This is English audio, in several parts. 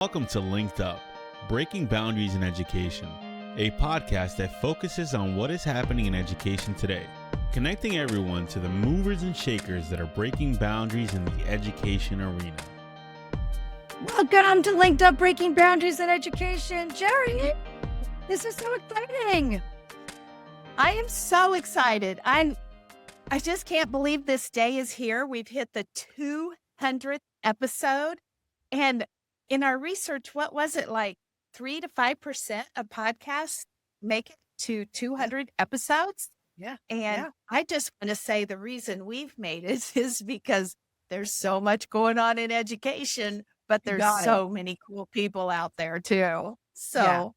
Welcome to LinkedUp, Breaking Boundaries in Education, a podcast that focuses on what is happening in education today, connecting everyone to the movers and shakers that are breaking boundaries in the education arena. Welcome to LinkedUp, Breaking Boundaries in Education. Jerri, this is so exciting. I am so excited. I just can't believe this day is here. We've hit the 200th episode. And in our research, what was it, like 3 to 5% of podcasts make it to 200 episodes? Yeah. And I just want to say the reason we've made it is because there's so much going on in education, but there's so many cool people out there too. So,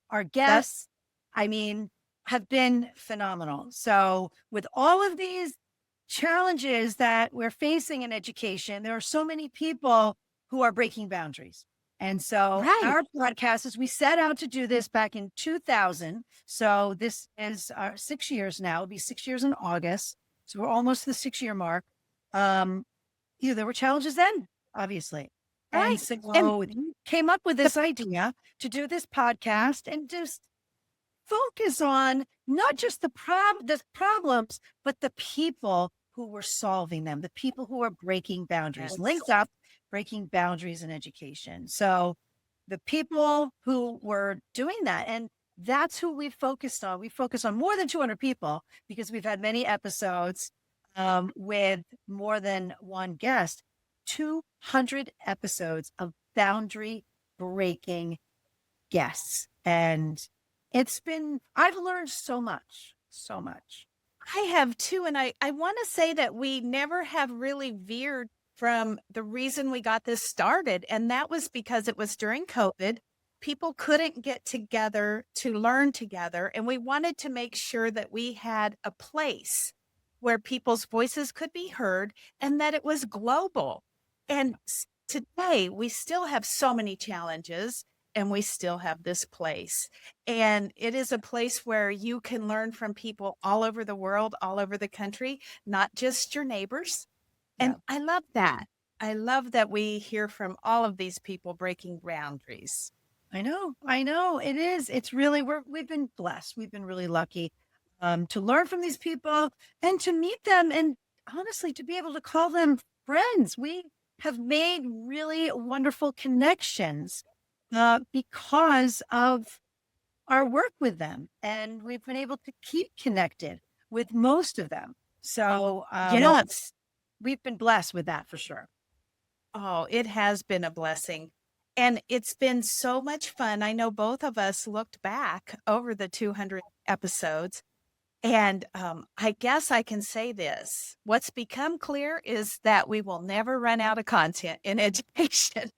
our guests, have been phenomenal. So with all of these challenges that we're facing in education, there are so many people who are breaking boundaries. And so our podcast is, we set out to do this back in 2000. So this is our 6 years now. It'll be 6 years in August. So we're almost to the 6-year mark. There were challenges then, obviously. And so we came up with this idea to do this podcast and just focus on not just the problems, but the people who were solving them, the people who are breaking boundaries. LinkedUp, Breaking Boundaries in Education. So the people who were doing that, and that's who we focused on. We focused on more than 200 people because we've had many episodes with more than one guest. 200 episodes of boundary breaking guests. And I've learned so much. I have too. And I want to say that we never have really veered from the reason we got this started. And that was because it was during COVID. People couldn't get together to learn together. And we wanted to make sure that we had a place where people's voices could be heard and that it was global. And today we still have so many challenges and we still have this place. And it is a place where you can learn from people all over the world, all over the country, not just your neighbors. And I love that. I love that we hear from all of these people breaking boundaries. I know. It is. It's really, we've been blessed. We've been really lucky to learn from these people and to meet them. And honestly, to be able to call them friends. We have made really wonderful connections because of our work with them. And we've been able to keep connected with most of them. So, we've been blessed with that for sure. Oh, it has been a blessing. And it's been so much fun. I know both of us looked back over the 200 episodes. And I guess I can say this. What's become clear is that we will never run out of content in education.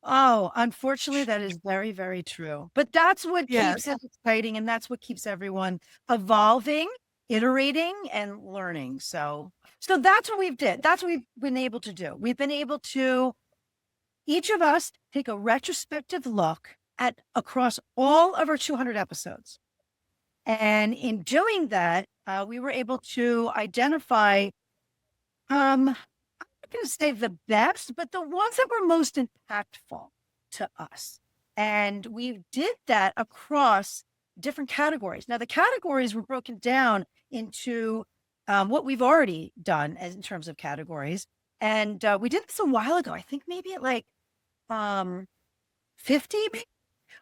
Oh, unfortunately, that is very, very true. But that's what keeps it exciting. And that's what keeps everyone evolving, iterating, and learning. So that's what we've did. That's what we've been able to do. We've been able to, each of us, take a retrospective look at across all of our 200 episodes. And in doing that, we were able to identify, I'm not going to say the best, but the ones that were most impactful to us. And we did that across different categories. Now, the categories were broken down into what we've already done in terms of categories. And we did this a while ago. I think maybe at like 50.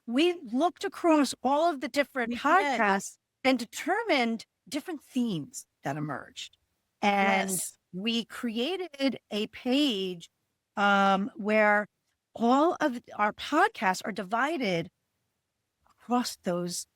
We looked across all of the different podcasts and determined different themes that emerged. And we created a page where all of our podcasts are divided across those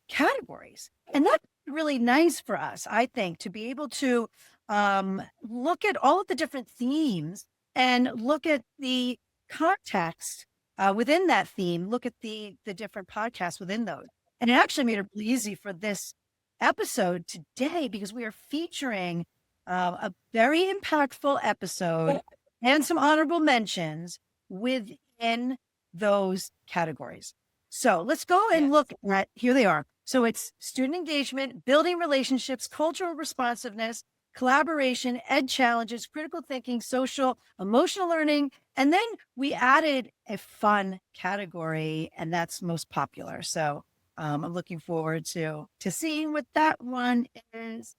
categories. And that's really nice for us, I think, to be able to look at all of the different themes and look at the context within that theme, look at the different podcasts within those. And it actually made it really easy for this episode today because we are featuring a very impactful episode and some honorable mentions within those categories. So let's go and look at, here they are. So it's student engagement, building relationships, cultural responsiveness, collaboration, ed challenges, critical thinking, social, emotional learning. And then we added a fun category, and that's most popular. So I'm looking forward to seeing what that one is.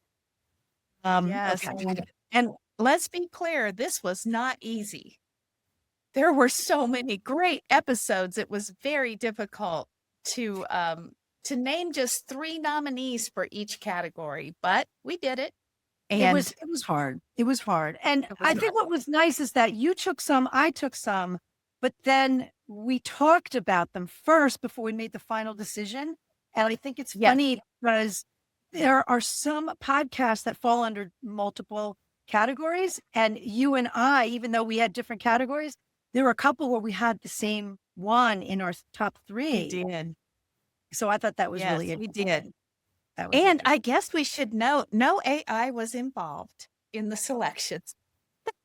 Yes. Okay. And let's be clear, this was not easy. There were so many great episodes. It was very difficult to name just 3 nominees for each category, but we did it. And it was hard. It was hard. And I think what was nice is that you took some, I took some, but then we talked about them first before we made the final decision. And I think it's funny because there are some podcasts that fall under multiple categories. And you and I, even though we had different categories, there were a couple where we had the same one in our top 3. We did. So I thought that was really interesting. We did. And I guess we should note, no AI was involved in the selections.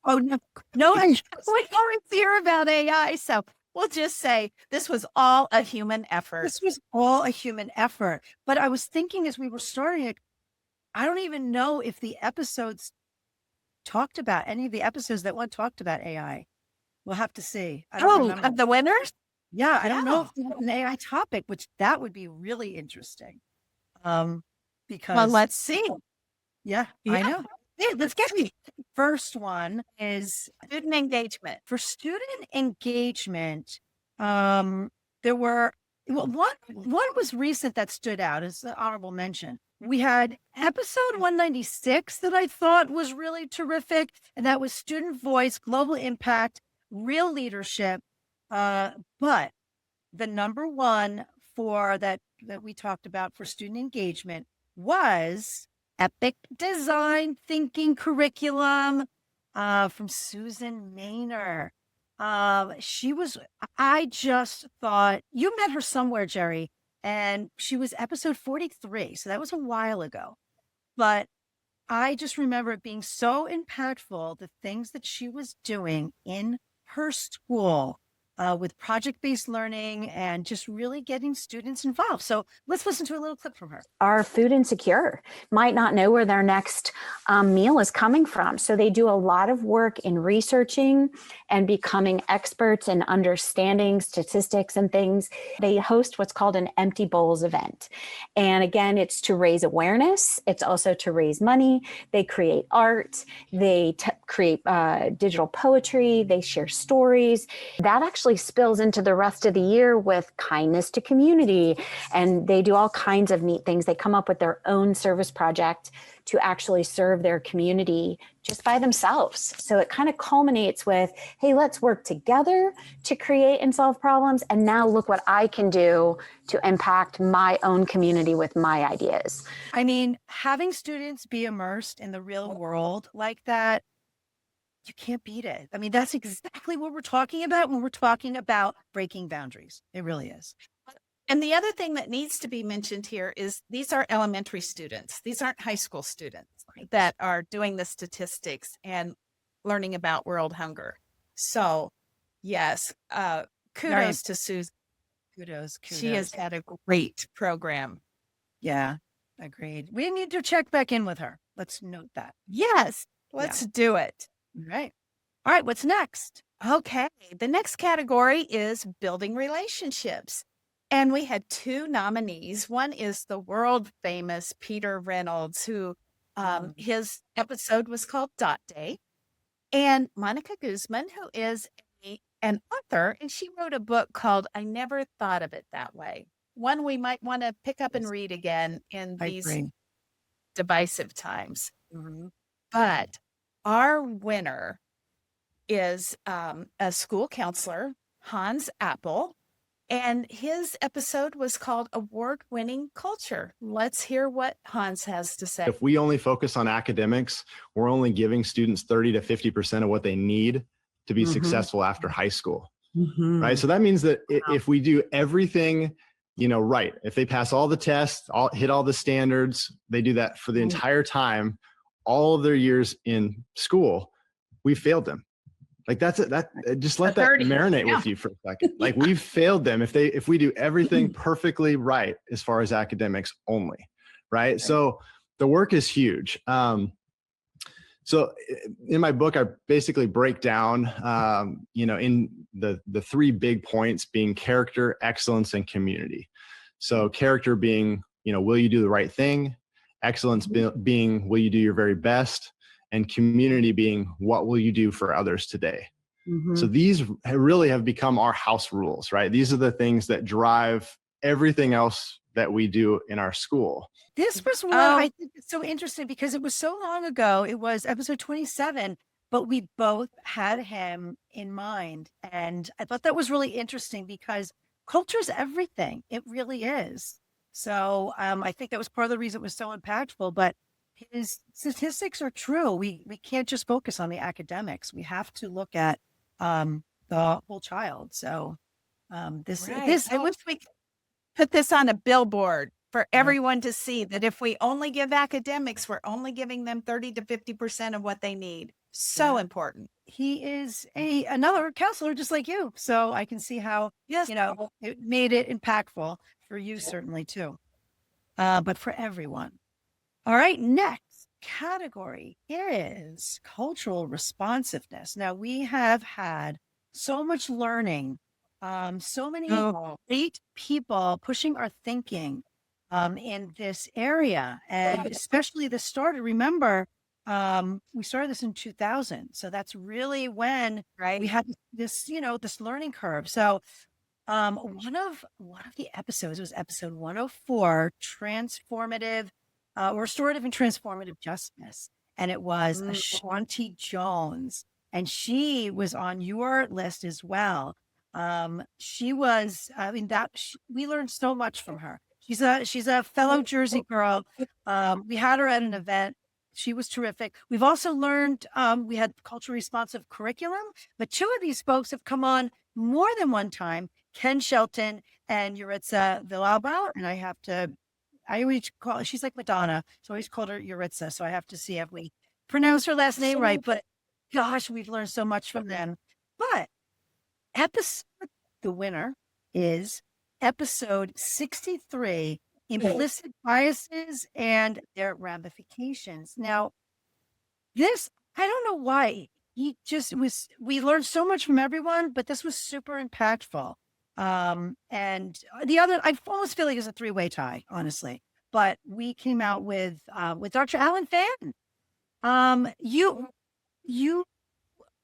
Oh, no, we always hear about AI. So we'll just say this was all a human effort. This was all a human effort. But I was thinking as we were starting it, I don't even know if the episodes talked about any of the episodes that one talked about AI. We'll have to see. I don't remember. Of the winners? Yeah, I don't know if they had an AI topic, which that would be really interesting. Because well, let's see. Yeah, I know. Yeah, let's get the first one is student engagement. For student engagement, there were one was recent that stood out as an honorable mention. We had episode 196 that I thought was really terrific, and that was student voice, global impact, real leadership. But the number one for that we talked about for student engagement was Epic Design Thinking Curriculum from Susan Maynor. I just thought, you met her somewhere, Jerri, and she was episode 43. So that was a while ago. But I just remember it being so impactful, the things that she was doing in her school with project-based learning and just really getting students involved. So let's listen to a little clip from her. Are food insecure, might not know where their next meal is coming from. So they do a lot of work in researching and becoming experts in understanding statistics and things. They host what's called an Empty Bowls event. And again, it's to raise awareness. It's also to raise money. They create art. They create digital poetry. They share stories. That actually spills into the rest of the year with kindness to community. And they do all kinds of neat things. They come up with their own service project to actually serve their community just by themselves. So it kind of culminates with, hey, let's work together to create and solve problems. And now look what I can do to impact my own community with my ideas. I mean, having students be immersed in the real world like that, you can't beat it. I mean, that's exactly what we're talking about when we're talking about breaking boundaries. It really is. And the other thing that needs to be mentioned here is these are elementary students. These aren't high school students that are doing the statistics and learning about world hunger. So yes, kudos to Susan. Kudos. She has had a great program. Yeah, agreed. We need to check back in with her. Let's note that. Yes, let's do it. Right. All right. What's next? Okay. The next category is building relationships. And we had 2 nominees. One is the world famous Peter Reynolds, who his episode was called Dot Day. And Monica Guzman, who is an author, and she wrote a book called I Never Thought of It That Way. One we might want to pick up and read again in these divisive times. Mm-hmm. But our winner is a school counselor, Hans Appel, and his episode was called Award-Winning Culture. Let's hear what Hans has to say. If we only focus on academics, we're only giving students 30 to 50% of what they need to be successful after high school, right? So that means that if we do everything, right, if they pass all the tests, hit all the standards, they do that for the entire time, all of their years in school, we failed them. Like just let that marinate with you for a second. Like we've failed them if we do everything perfectly right as far as academics only, right? So the work is huge. So in my book, I basically break down, in the three big points being character, excellence, and community. So character being, will you do the right thing? Excellence being, will you do your very best? And community being, what will you do for others today? Mm-hmm. So these really have become our house rules, right? These are the things that drive everything else that we do in our school. This was one I think it's so interesting because it was so long ago. It was episode 27, but we both had him in mind. And I thought that was really interesting because culture is everything. It really is. So I think that was part of the reason it was so impactful. But his statistics are true. We can't just focus on the academics. We have to look at the whole child. So I wish we could put this on a billboard for everyone to see that if we only give academics, we're only giving them 30 to 50% of what they need. So important. He is another counselor just like you. So I can see how, it made it impactful for you certainly too. But for everyone. All right, next category is cultural responsiveness. Now we have had so much learning, so many great people pushing our thinking in this area. And especially this started, remember, we started this in 2000. So that's really when we had this, this learning curve. So one of the episodes was episode 104, transformative, restorative and transformative justice. And it was Ashanti Jones. And she was on your list as well. She was, we learned so much from her. She's a fellow Jersey girl. We had her at an event. She was terrific. We've also learned, we had culturally responsive curriculum, but two of these folks have come on more than one time, Ken Shelton and Yuritsa Villalba. And I always call, she's like Madonna. So I always called her Yuritsa. So I have to see if we pronounce her last name right. But gosh, we've learned so much from them. But the winner is episode 63, implicit biases and their ramifications. Now, this, I don't know why we learned so much from everyone, but this was super impactful. And the other, I almost feel like it's a three-way tie, honestly, but we came out with Dr. Alan Fan. You,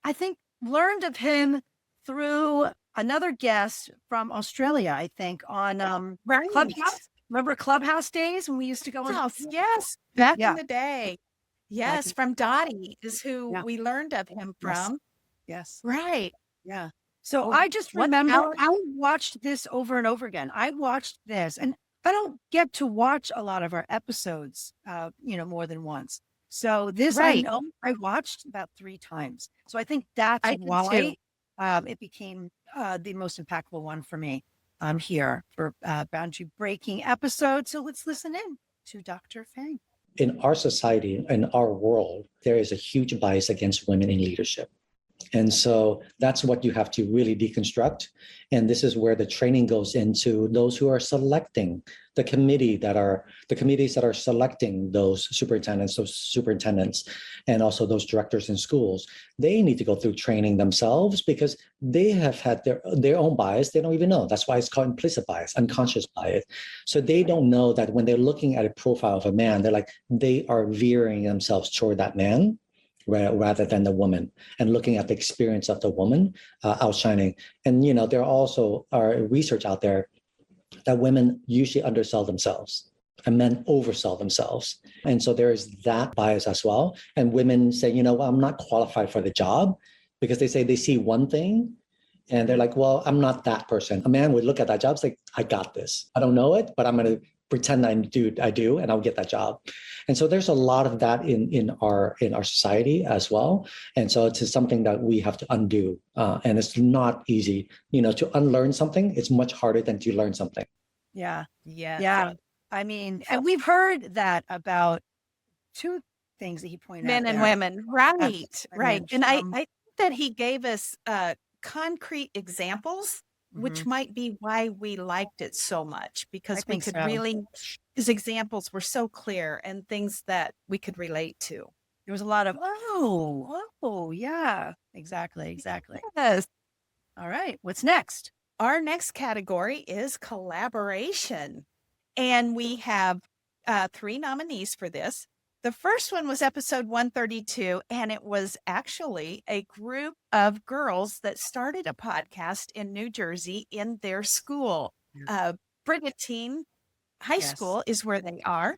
I think, learned of him through another guest from Australia, I think, on Clubhouse. Remember Clubhouse days when we used to go on? Yes, back in the day. Yes, from Dottie is who we learned of him from. Yes. Right. Yeah. So I just remember I watched this over and over again. I watched this, and I don't get to watch a lot of our episodes, more than once. So this, I know I watched about 3 times. So I think that's why it became the most impactful one for me here for boundary breaking episode. So let's listen in to Dr. Fang. In our society, in our world, there is a huge bias against women in leadership. And so that's what you have to really deconstruct. And this is where the training goes into those who are selecting the committees that are selecting those superintendents, and also those directors in schools. They need to go through training themselves because they have had their own bias. They don't even know. That's why it's called implicit bias, unconscious bias. So they don't know that when they're looking at a profile of a man, they are veering themselves toward that man rather than the woman, and looking at the experience of the woman outshining. And, there also are research out there that women usually undersell themselves and men oversell themselves. And so there is that bias as well. And women say, I'm not qualified for the job, because they say they see one thing and they're like, well, I'm not that person. A man would look at that job, it's like, I got this. I don't know it, but I'm going to pretend I do, and I'll get that job. And so there's a lot of that in our society as well. And so it's something that we have to undo. And it's not easy, to unlearn something. It's much harder than to learn something. Yeah. I mean, and we've heard that about 2 things that he pointed out. Men and women. Right. And I think that he gave us concrete examples, which might be why we liked it so much, because we could really, his examples were so clear and things that we could relate to. there was a lot of, oh, yeah, exactly. Yes. All right. What's next? Our next category is collaboration. And we have 3 nominees for this. The first one was episode 132, and it was actually a group of girls that started a podcast in New Jersey in their school. Brigantine High School is where they are.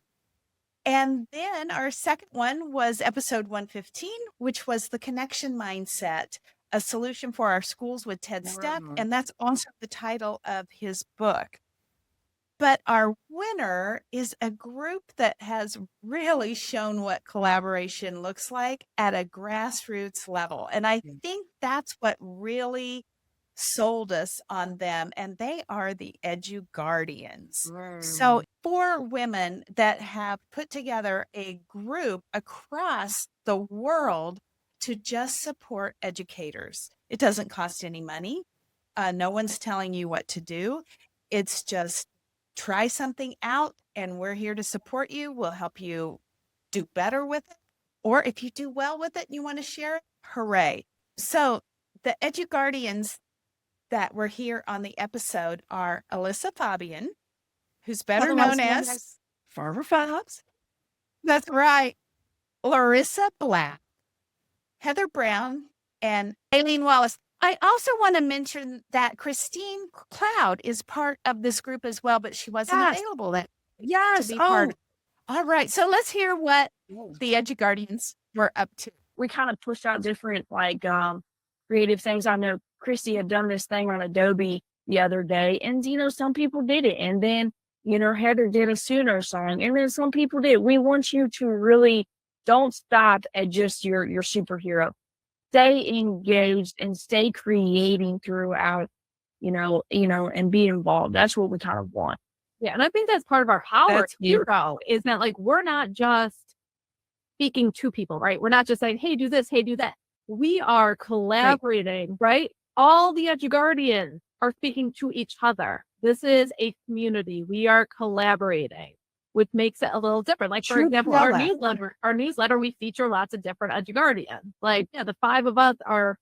And then our second one was episode 115, which was the connection mindset, a solution for our schools with Ted Stepp. And that's also the title of his book. But our winner is a group that has really shown what collaboration looks like at a grassroots level. And I think that's what really sold us on them. And they are the EduGuardians. So 4 women that have put together a group across the world to just support educators. It doesn't cost any money. No one's telling you what to do. It's just try something out and we're here to support you. We'll help you do better with it. Or if you do well with it and you want to share it, hooray. So the EduGuardians that were here on the episode are Alyssa Fabian, who's better known as Farmer Fox. That's right. Larissa Black, Heather Brown, and Aileen Wallace. I also want to mention that Christine Cloud is part of this group as well, but she wasn't available to be part. All right. So let's hear what the EduGuardians were up to. We kind of pushed out different creative things. I know Christy had done this thing on Adobe the other day, and some people did it. And then, Heather did a Sooner song, and then some people did. We want you to really don't stop at just your superhero. Stay engaged and stay creating throughout, and be involved. That's what we kind of want. Yeah. And I think that's part of our power is that we're not just speaking to people, right? We're not just saying, hey, do this, hey, do that. We are collaborating, right? All the EduGuardians are speaking to each other. This is a community. We are collaborating, which makes it a little different. Like, for example, our newsletter, we feature lots of different EduGuardians. The 5 of us are,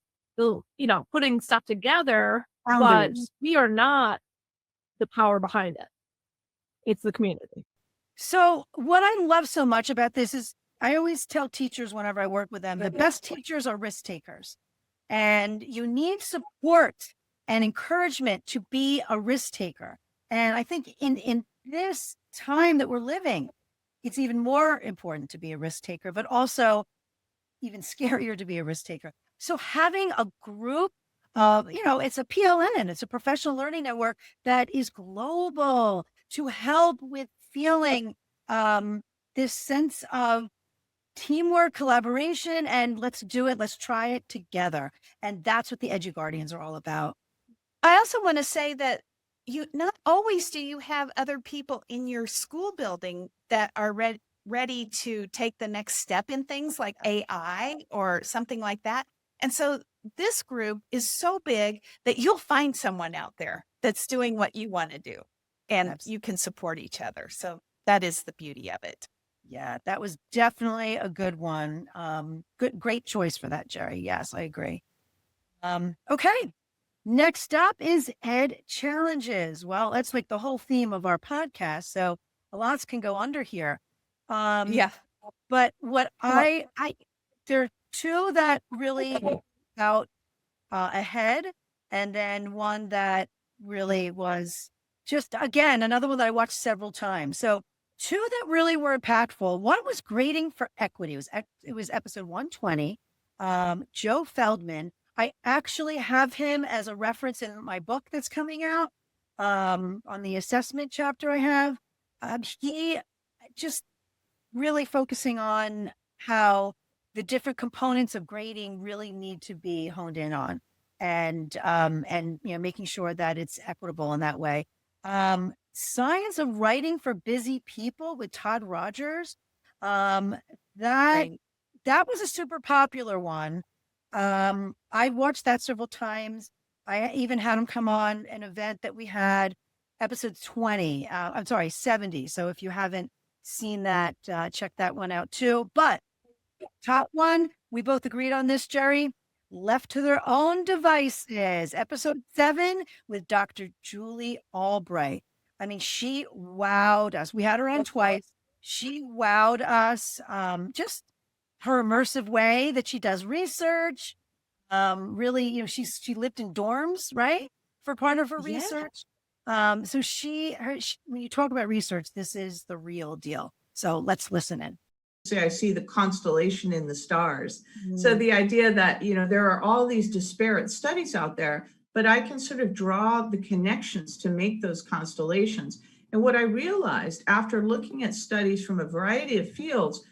putting stuff together, but we are not the power behind it. It's the community. So what I love so much about this is I always tell teachers whenever I work with them, the best teachers are risk takers. And you need support and encouragement to be a risk taker. And I think in this time that we're living, it's even more important to be a risk taker, but also even scarier to be a risk taker. So having a group of, it's a PLN, it's a professional learning network that is global to help with feeling this sense of teamwork, collaboration, and let's do it. Let's try it together. And that's what the EduGuardians are all about. I also want to say that not always do you have other people in your school building that are ready to take the next step in things like AI or something like that. And so this group is so big that you'll find someone out there that's doing what you want to do, and you can support each other. So that is the beauty of it. Yeah, that was definitely a good one. Great choice for that, Jerri. Yes, I agree. Okay. Next up is Ed Challenges. Well, that's like the whole theme of our podcast. So a lot can go under here. But what there are 2 that really out ahead, and then one that really was just, again, another one that I watched several times. So 2 that really were impactful. One was grading for equity. It was episode 120. Joe Feldman. I actually have him as a reference in my book that's coming out on the assessment chapter I have. He just really focusing on how the different components of grading really need to be honed in on, and making sure that it's equitable in that way. Science of Writing for Busy People with Todd Rogers. That was a super popular one. I watched that several times. I even had him come on an event that we had, episode 70. So if you haven't seen that, check that one out too. But top one, we both agreed on this, Jerri. Left to their own devices. Episode 7 with Dr. Julie Albright. I mean, she wowed us. We had her on twice. She wowed us. Just her immersive way that she does research. Really, you know, she lived in dorms, right? For part of her research. So when you talk about research, this is the real deal. So let's listen in. Say I see the constellation in the stars. So the idea that, you know, there are all these disparate studies out there, but I can sort of draw the connections to make those constellations. And what I realized after looking at studies from a variety of fields,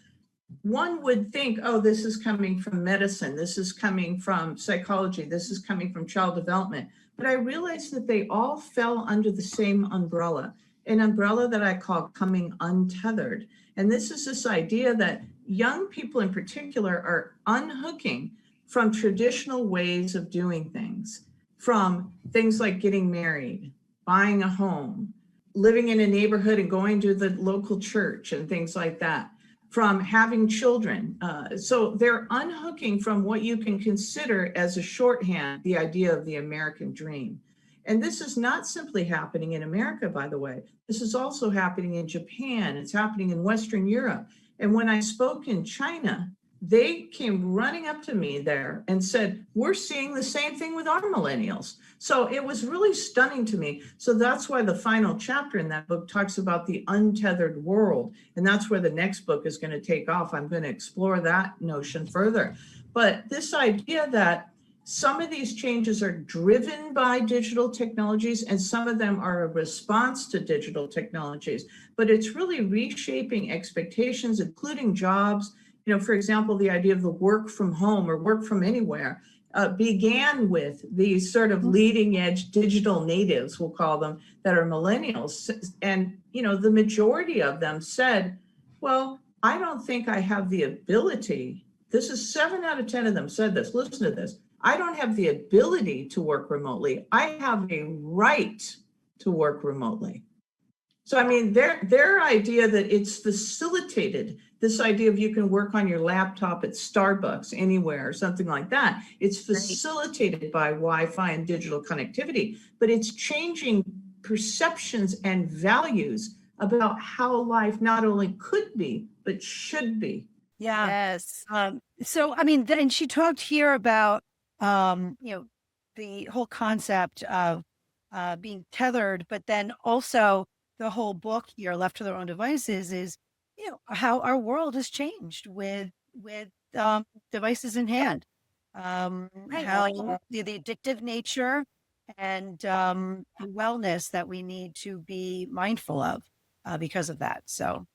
one would think, oh, this is coming from medicine, this is coming from psychology, this is coming from child development. But I realized that they all fell under the same umbrella, an umbrella that I call coming untethered. And this is this idea that young people in particular are unhooking from traditional ways of doing things, from things like getting married, buying a home, living in a neighborhood and going to the local church and things like that, from having children. So they're unhooking from what you can consider as a shorthand, the idea of the American dream. And this is not simply happening in America, by the way. This is also happening in Japan. It's happening in Western Europe. And when I spoke in China, they came running up to me there and said, we're seeing the same thing with our millennials. So it was really stunning to me. So that's why the final chapter in that book talks about the untethered world. And that's where the next book is going to take off. I'm going to explore that notion further. But this idea that some of these changes are driven by digital technologies and some of them are a response to digital technologies, but it's really reshaping expectations, including jobs. You know, for example, the idea of the work from home or work from anywhere began with these sort of leading edge digital natives, we'll call them, that are millennials. And, you know, the majority of them said, well, I don't think I have the ability. This is 7 out of 10 of them said this. Listen to this. I don't have the ability to work remotely. I have a right to work remotely. So, I mean, their idea that it's facilitated, this idea of you can work on your laptop at Starbucks anywhere or something like that, it's facilitated by Wi-Fi and digital connectivity, but it's changing perceptions and values about how life not only could be, but should be. Yeah. Yes. So, I mean, then she talked here about, you know, the whole concept of being tethered, but then also the whole book here, Left to Their Own Devices, is, you know, how our world has changed with devices in hand. How the addictive nature and wellness that we need to be mindful of because of that. So,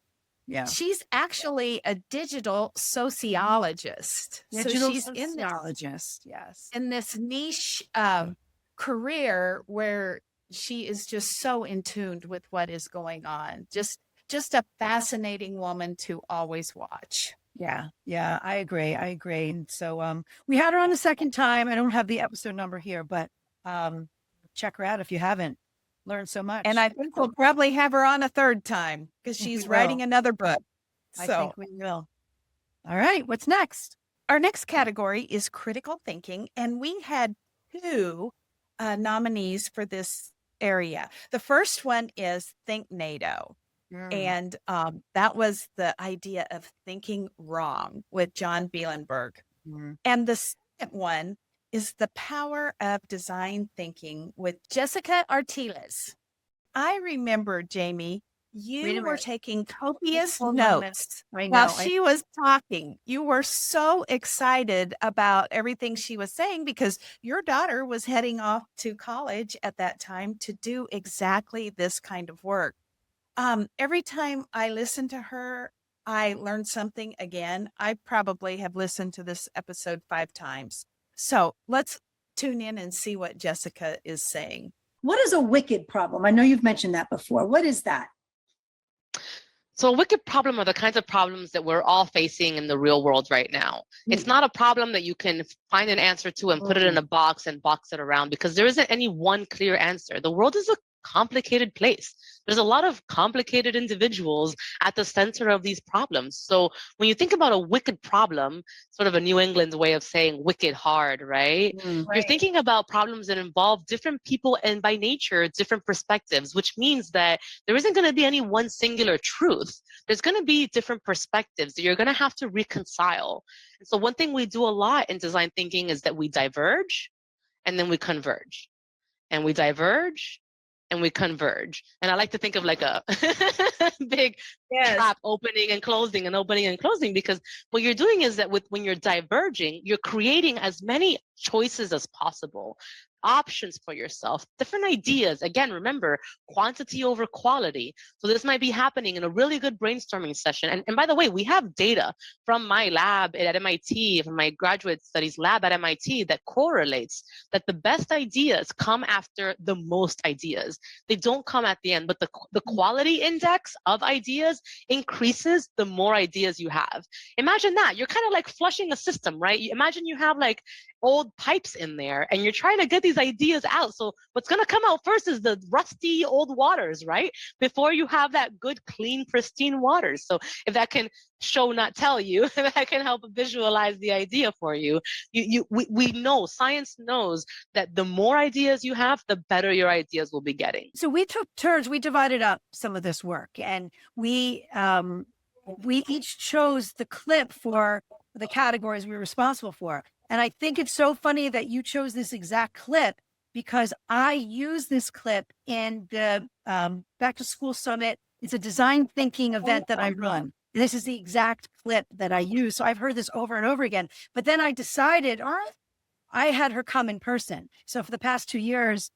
yeah. She's actually a digital sociologist. Digital so she's sociologist, yes. in this niche career where she is just so in tune with what is going on. Just a fascinating woman to always watch. Yeah, I agree. And so we had her on the second time. I don't have the episode number here, but check her out if you haven't. Learned so much. And I think we'll probably have her on a third time because she's writing another book. I think we will. All right, what's next? Our next category is critical thinking, and we had 2 nominees for this area. The first one is Think NATO. And that was the idea of thinking wrong with John Bielenberg. And the second one is The Power of Design Thinking with Jessica Artiles. I remember, Jamie, you were taking copious notes while she was talking. You were so excited about everything she was saying because your daughter was heading off to college at that time to do exactly this kind of work. Every time I listen to her, I learn something again. I probably have listened to this episode 5 times. So let's tune in and see what Jessica is saying. What is a wicked problem? I know you've mentioned that before. What is that? So a wicked problem are the kinds of problems that we're all facing in the real world right now. It's not a problem that you can find an answer to and put it in a box and box it around because there isn't any one clear answer. The world is a complicated place. There's a lot of complicated individuals at the center of these problems. So when you think about a wicked problem, sort of a New England way of saying wicked hard, right? You're thinking about problems that involve different people and by nature, different perspectives, which means that there isn't going to be any one singular truth. There's going to be different perspectives that you're going to have to reconcile. And so one thing we do a lot in design thinking is that we diverge and then we converge. And we diverge and we converge. And I like to think of like a big trap opening and closing and opening and closing, because what you're doing is that when you're diverging, you're creating as many choices as possible, options for yourself, different ideas. Again, remember, quantity over quality. So this might be happening in a really good brainstorming session. And by the way, we have data from my lab at MIT, from my graduate studies lab at MIT, that correlates that the best ideas come after the most ideas. They don't come at the end, but the quality index of ideas increases the more ideas you have. Imagine that. You're kind of like flushing a system, right? Imagine you have like old pipes in there and you're trying to get these ideas out. So what's going to come out first is the rusty old waters, right? Before you have that good, clean, pristine water. So if that can show, not tell you, that can help visualize the idea for you. We know, science knows that the more ideas you have, the better your ideas will be getting. So we took turns, we divided up some of this work, and we each chose the clip for the categories we were responsible for. And I think it's so funny that you chose this exact clip, because I use this clip in the Back to School Summit. It's a design thinking event that I run. And this is the exact clip that I use. So I've heard this over and over again. But then I decided, all right, I had her come in person. So for the past 2 years,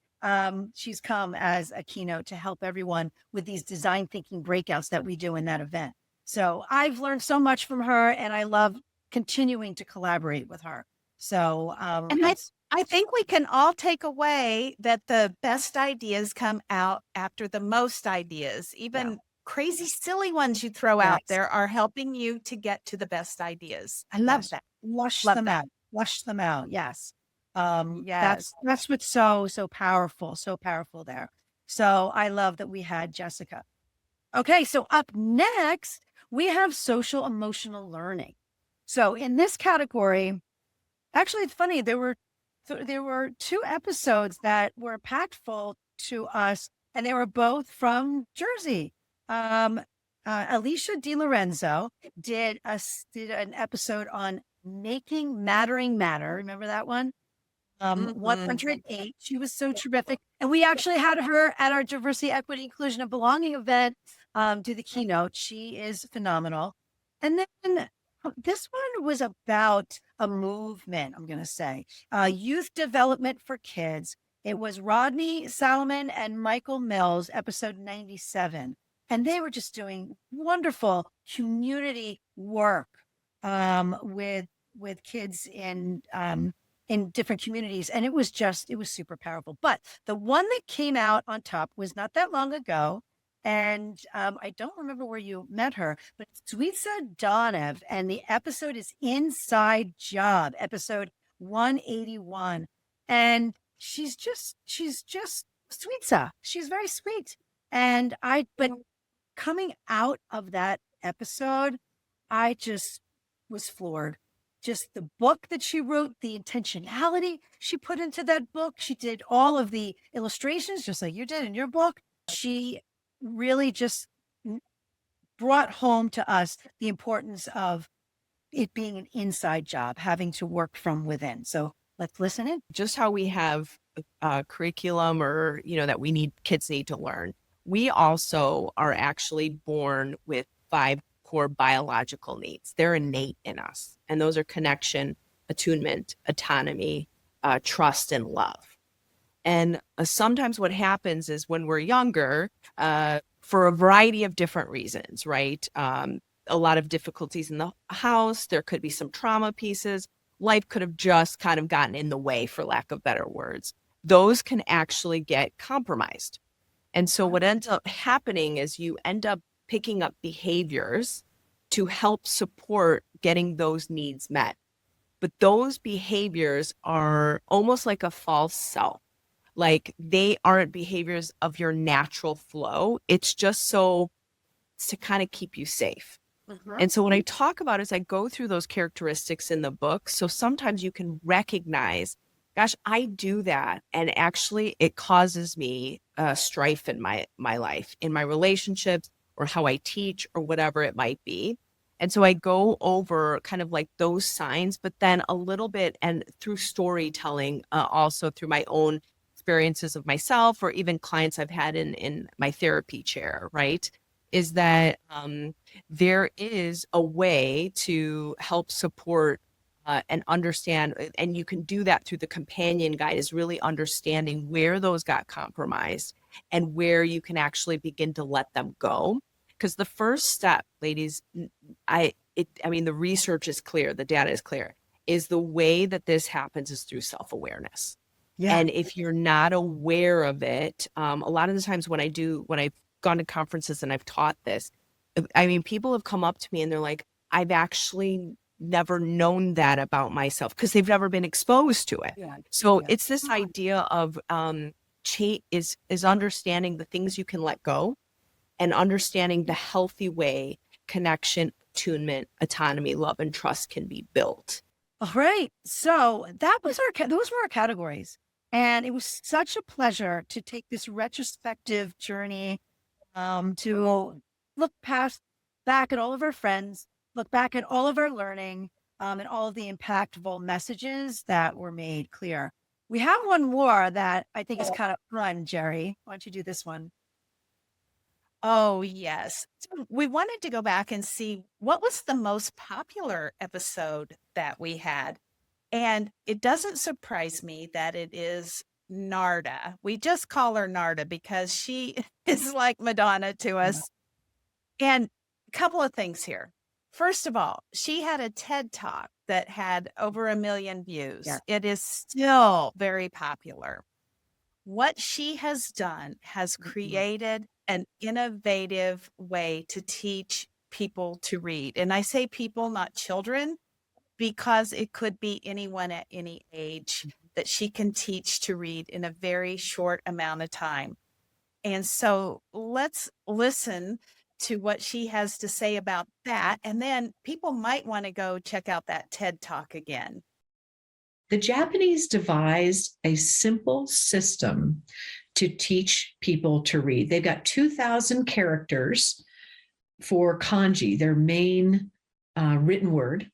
she's come as a keynote to help everyone with these design thinking breakouts that we do in that event. So I've learned so much from her, and I love continuing to collaborate with her. So, and I think we can all take away that the best ideas come out after the most ideas. Even crazy, silly ones you throw out there are helping you to get to the best ideas. I love that. Flush them out. Yes. That's what's so powerful there. So I love that we had Jessica. Okay. So up next, we have social emotional learning. So in this category, actually, it's funny. There were 2 episodes that were impactful to us, and they were both from Jersey. Alicia DiLorenzo did an episode on making mattering matter. Remember that one? 108. She was so terrific, and we actually had her at our Diversity, Equity, Inclusion, and Belonging event do the keynote. She is phenomenal. And then this one was about a movement, I'm going to say, youth development for kids. It was Rodney Salomon and Michael Mills, episode 97. And they were just doing wonderful community work with kids in different communities. And it was super powerful. But the one that came out on top was not that long ago. And I don't remember where you met her, but Suitsa Donev, and the episode is Inside Job, episode 181. And she's just Suitsa. She's very sweet. But coming out of that episode, I just was floored. Just the book that she wrote, the intentionality she put into that book. She did all of the illustrations, just like you did in your book. She really just brought home to us the importance of it being an inside job, having to work from within. So let's listen in. Just how we have a curriculum or, that kids need to learn. We also are actually born with 5 core biological needs. They're innate in us. And those are connection, attunement, autonomy, trust, and love. And sometimes what happens is when we're younger, for a variety of different reasons, right? A lot of difficulties in the house, there could be some trauma pieces. Life could have just kind of gotten in the way, for lack of better words. Those can actually get compromised. And so what ends up happening is you end up picking up behaviors to help support getting those needs met. But those behaviors are almost like a false self. Like they aren't behaviors of your natural flow. It's just so to kind of keep you safe. And so what I talk about is I go through those characteristics in the book. So sometimes you can recognize, gosh, I do that. And actually it causes me strife in my life, in my relationships, or how I teach, or whatever it might be. And so I go over kind of like those signs, but then a little bit, and through storytelling, also through my own experiences of myself, or even clients I've had in my therapy chair, right? Is that there is a way to help support and understand, and you can do that through the companion guide, is really understanding where those got compromised and where you can actually begin to let them go. Because the first step, ladies, I mean, the research is clear, the data is clear, is the way that this happens is through self-awareness. Yeah. And if you're not aware of it, a lot of the times when I've gone to conferences and I've taught this, I mean, people have come up to me and they're like, I've actually never known that about myself, because they've never been exposed to it. Yeah. So it's this idea of is understanding the things you can let go, and understanding the healthy way connection, attunement, autonomy, love, and trust can be built. All right. So those were our categories. And it was such a pleasure to take this retrospective journey to look back at all of our friends, look back at all of our learning, and all of the impactful messages that were made clear. We have one more that I think is kind of fun, Jerri. Why don't you do this one? Oh, yes. So we wanted to go back and see what was the most popular episode that we had. And it doesn't surprise me that it is Narda. We just call her Narda because she is like Madonna to us. And a couple of things here. First of all, she had a TED Talk that had over 1 million views. Yeah. It is still very popular. What she has done has created an innovative way to teach people to read. And I say people, not children, because it could be anyone at any age that she can teach to read in a very short amount of time. And so let's listen to what she has to say about that. And then people might want to go check out that TED Talk again. The Japanese devised a simple system to teach people to read. They've got 2,000 characters for kanji, their main written word.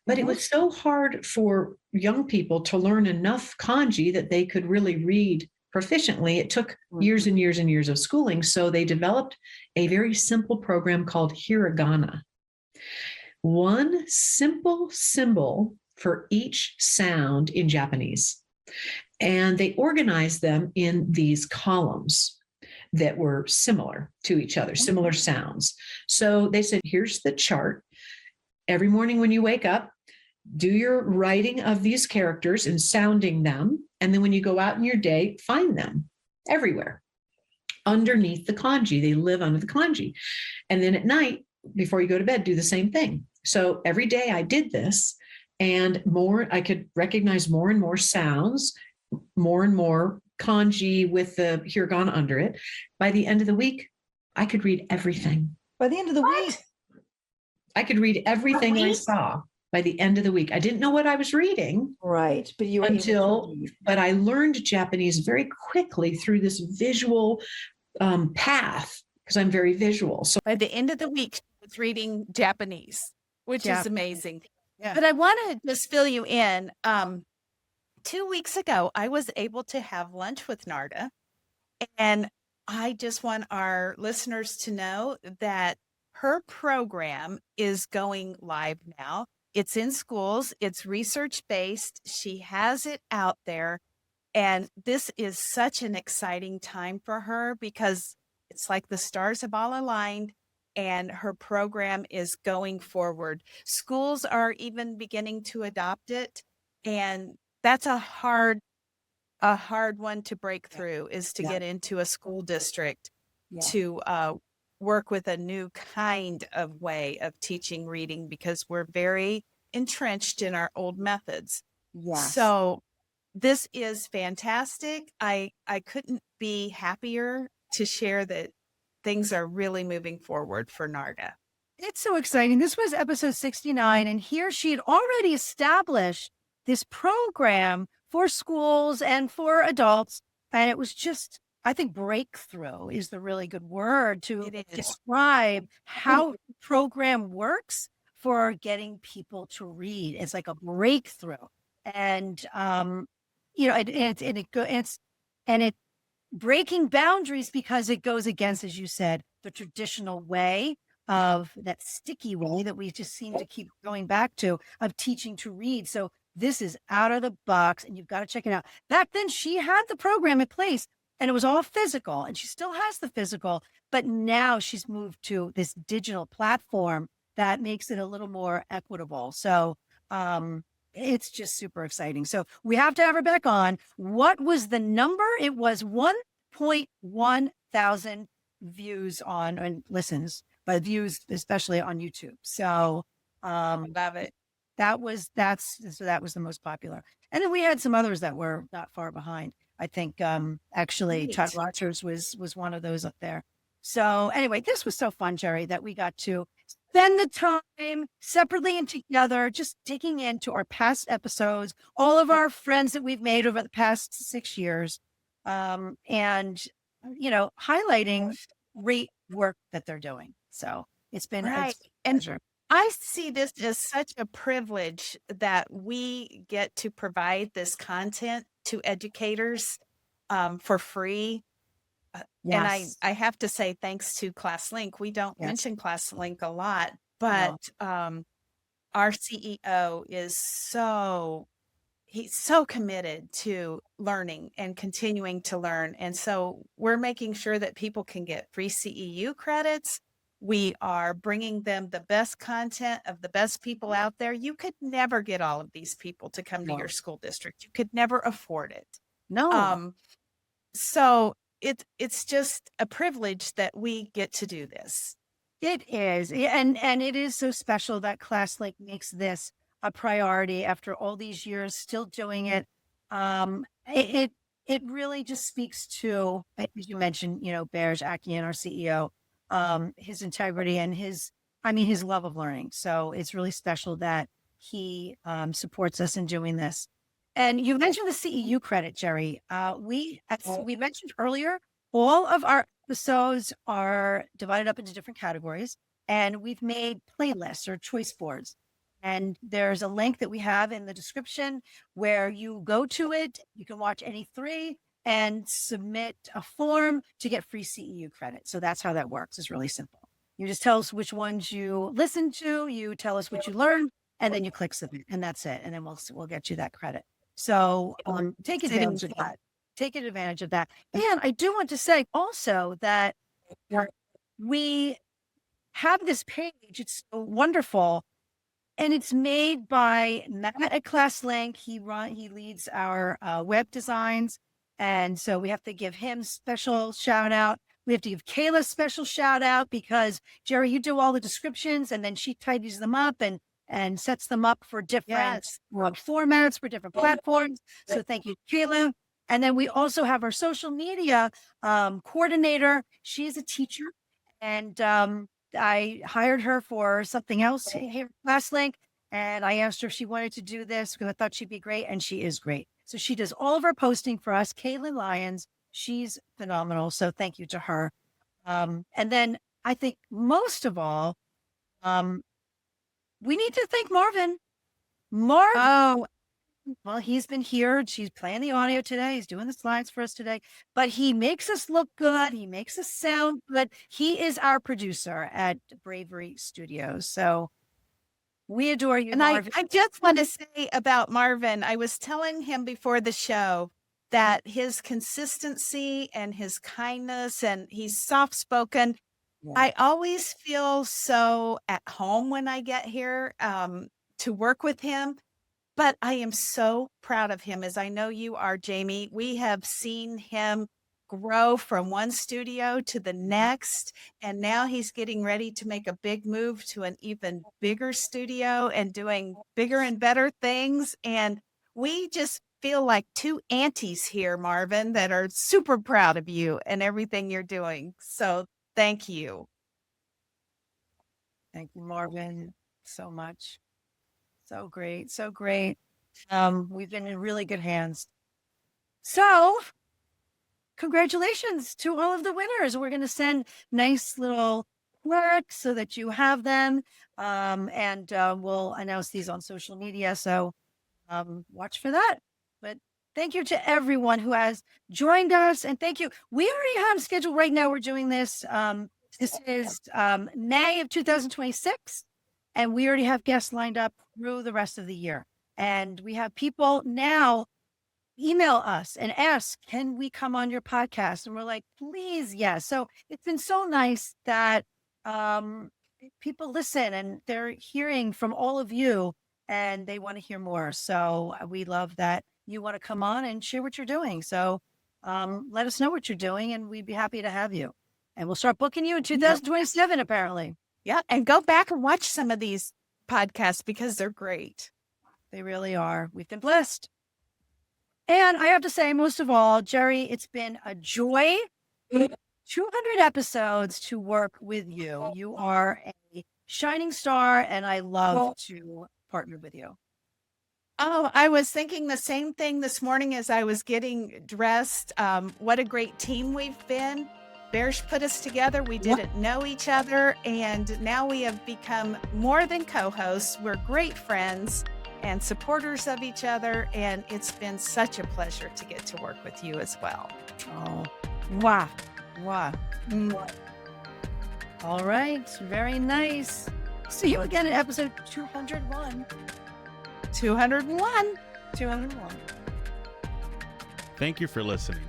But it was so hard for young people to learn enough kanji that they could really read proficiently. It took years and years and years of schooling. So they developed a very simple program called hiragana. One simple symbol for each sound in Japanese. And they organized them in these columns that were similar to each other, similar sounds. So they said, here's the chart. Every morning when you wake up, do your writing of these characters and sounding them. And then when you go out in your day, find them everywhere underneath the kanji. They live under the kanji. And then at night, before you go to bed, do the same thing. So every day I did this, and I could recognize more and more sounds, more and more kanji with the hiragana under it. By the end of the week, I could read everything. By the end of the week? I could read everything I saw by the end of the week. I didn't know what I was reading. Right. But I learned Japanese very quickly through this visual path, because I'm very visual. So by the end of the week, I was reading Japanese, which is amazing. Yeah. But I want to just fill you in. 2 weeks ago, I was able to have lunch with Narda. And I just want our listeners to know that her program is going live now. It's in schools. It's research-based. She has it out there. And this is such an exciting time for her, because it's like the stars have all aligned and her program is going forward. Schools are even beginning to adopt it. And that's a hard one to break through, is to get into a school district to work with a new kind of way of teaching reading, because we're very entrenched in our old methods. Yes. So this is fantastic. I couldn't be happier to share that things are really moving forward for NARDA. It's so exciting. This was episode 69, and here she had already established this program for schools and for adults. And it was just, I think breakthrough is the really good word to describe how the program works for getting people to read. It's like a breakthrough. And, it's breaking boundaries because it goes against, as you said, the traditional way of that sticky way that we just seem to keep going back to of teaching to read. So this is out of the box and you've got to check it out. Back then she had the program in place and it was all physical and she still has the physical, but now she's moved to this digital platform that makes it a little more equitable. So, it's just super exciting. So we have to have her back on. What was the number? It was 1.1 thousand views and listens, but views, especially on YouTube. So, love it. That was the most popular. And then we had some others that were not far behind. I think, actually Todd Rogers was one of those up there. So anyway, this was so fun, Jerri, that we got to spend the time separately and together, just digging into our past episodes, all of our friends that we've made over the past 6 years, and, highlighting great work that they're doing. So it's been a pleasure. I see this as such a privilege that we get to provide this content to educators for free. And I have to say, thanks to ClassLink, we don't mention ClassLink a lot, but our CEO is he's so committed to learning and continuing to learn. And so we're making sure that people can get free CEU credits. We are bringing them the best content of the best people out there. You could never get all of these people to come to your school district. You could never afford it. No. So it's just a privilege that we get to do this. It is. And it is so special that ClassLink makes this a priority after all these years, still doing it. It really just speaks to, as you mentioned, Berj Akian, our CEO, his integrity and his love of learning. So it's really special that he supports us in doing this. And you mentioned the CEU credit, Jerri. We mentioned earlier, all of our episodes are divided up into different categories, and we've made playlists or choice boards. And there's a link that we have in the description where you go to it. You can watch any 3 and submit a form to get free CEU credit. So that's how that works. It's really simple. You just tell us which ones you listen to, you tell us what you learned, and then you click submit, and that's it. And then we'll get you that credit. So take advantage of that. Take advantage of that. And I do want to say also that we have this page. It's so wonderful. And it's made by Matt at ClassLink. He leads our web designs. And so we have to give him special shout out. We have to give Kayla special shout out because Jerri, you do all the descriptions and then she tidies them up and sets them up for different formats for different platforms. So thank you, Kayla. And then we also have our social media coordinator. She is a teacher and I hired her for something else here at ClassLink. And I asked her if she wanted to do this because I thought she'd be great. And she is great. So she does all of our posting for us. Caitlin Lyons, she's phenomenal. So thank you to her. And then I think most of all, we need to thank Marvin. Well, he's been here. She's playing the audio today. He's doing the slides for us today, but he makes us look good. He makes us sound good. He is our producer at Bravery Studios. So we adore you, and Marvin. I just want to say about Marvin, I was telling him before the show that his consistency and his kindness, and he's soft-spoken. Yeah. I always feel so at home when I get here to work with him. But I am so proud of him, as I know you are, Jamie. We have seen him grow from one studio to the next, and now he's getting ready to make a big move to an even bigger studio and doing bigger and better things. And we just feel like two aunties here, Marvin, that are super proud of you and everything you're doing. So thank you. Thank you, Marvin, so much. So great. So great. We've been in really good hands. So congratulations to all of the winners. We're going to send nice little plaques so that you have them. And we'll announce these on social media. So watch for that. But thank you to everyone who has joined us. And thank you. We already have scheduled right now. We're doing this. This is May of 2026. And we already have guests lined up through the rest of the year. And we have people now email us and ask, can we come on your podcast? And we're like, please, yes. So it's been so nice that people listen and they're hearing from all of you and they want to hear more. So we love that you want to come on and share what you're doing. So let us know what you're doing and we'd be happy to have you. And we'll start booking you in 2027, apparently. Yeah. And go back and watch some of these podcasts because they're great. They really are. We've been blessed. And I have to say, most of all, Jerri, it's been a joy. 200 episodes to work with you. You are a shining star, and I love to partner with you. Oh, I was thinking the same thing this morning as I was getting dressed. What a great team we've been. Bears put us together. We didn't know each other, and now we have become more than co-hosts. We're great friends and supporters of each other, and it's been such a pleasure to get to work with you as well. Oh, wow. Wow. All right. Very nice. See you again in episode 201. 201. 201. Thank you for listening.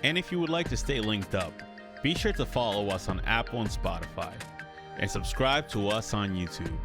And if you would like to stay linked up, be sure to follow us on Apple and Spotify and subscribe to us on YouTube.